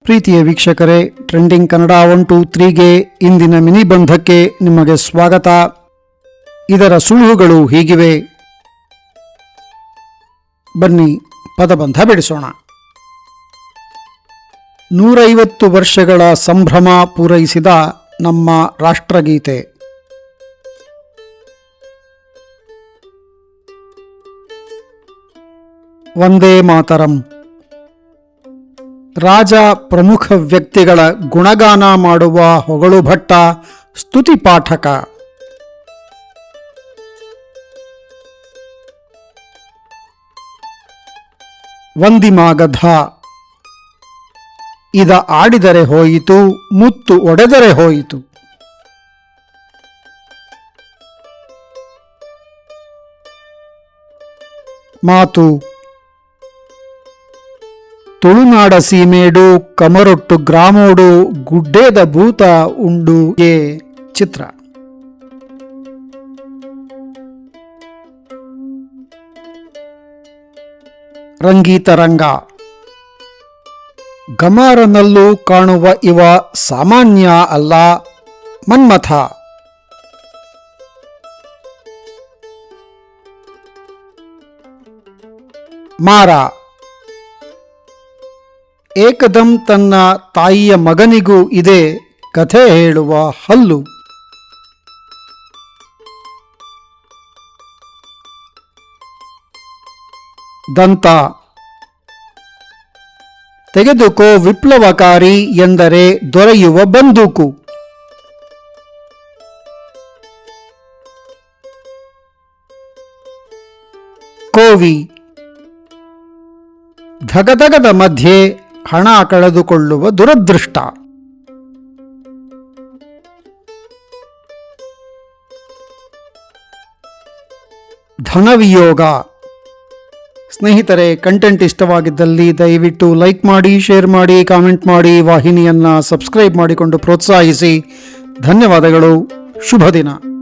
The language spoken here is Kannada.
ಪ್ರೀತಿಯ ವೀಕ್ಷಕರೇ, ಟ್ರೆಂಡಿಂಗ್ ಕನ್ನಡ 123ಗೆ ಇಂದಿನ ಮಿನಿ ಬಂಧಕ್ಕೆ ನಿಮಗೆ ಸ್ವಾಗತ. ಇದರ ಸುಳುಹುಗಳು ಹೀಗಿವೆ. ಬನ್ನಿ ಪದಬಂಧ ಬಿಡಿಸೋಣ. 150 ವರ್ಷಗಳ ಸಂಭ್ರಮ ಪೂರೈಸಿದ ನಮ್ಮ ರಾಷ್ಟ್ರಗೀತೆ. ವಂದೇ ಮಾತರಂ. ರಾಜ ಪ್ರಮುಖ ವ್ಯಕ್ತಿಗಳ ಗುಣಗಾನ ಮಾಡುವ ಹೊಗಳು ಭಟ್ಟ ಸ್ತುತಿ ಪಾಠಕ. ವಂದಿಮಾಗಧ. ಇದ ಆಡಿದರೆ ಹೋಯಿತು, ಮುತ್ತು ಒಡೆದರೆ ಹೋಯಿತು. ಮಾತು. ತುಳುನಾಡ ಸೀಮೇಡು ಕಮರೊಟ್ಟು ಗ್ರಾಮೋಡು ಗುಡ್ಡೇದ ಭೂತ ಉಂಡು ಎ ಚಿತ್ರ. ರಂಗೀತರಂಗ. ಗಮಾರನಲ್ಲೂ ಕಾಣುವ ಇವ ಸಾಮಾನ್ಯ ಅಲ್ಲ, ಮನ್ಮಥ. ಮಾರ. ಏಕದಂ ತನ್ನ ತಾಯಿಯ ಮಗನಿಗೂ ಇದೆ ಕಥೆ ಹೇಳುವ ಹಲ್ಲು. ದಂತ. ತೆಗೆದುಕೋ ವಿಪ್ಲವಕಾರಿ ಎಂದರೆ ದೊರೆಯುವ ಬಂದೂಕು. ಕೋವಿ. ಧಗಧಗದ ಮಧ್ಯೆ ಹಣ ಕಳೆದುಕೊಳ್ಳುವ ದುರದೃಷ್ಟ. ಧನವಿಯೋಗ. ಸ್ನೇಹಿತರೆ, ಕಂಟೆಂಟ್ ಇಷ್ಟವಾಗಿದ್ದಲ್ಲಿ ದಯವಿಟ್ಟು ಲೈಕ್ ಮಾಡಿ, ಶೇರ್ ಮಾಡಿ, ಕಾಮೆಂಟ್ ಮಾಡಿ, ವಾಹಿನಿಯನ್ನು ಸಬ್ಸ್ಕ್ರೈಬ್ ಮಾಡಿಕೊಂಡು ಪ್ರೋತ್ಸಾಹಿಸಿ. ಧನ್ಯವಾದಗಳು. ಶುಭ ದಿನ.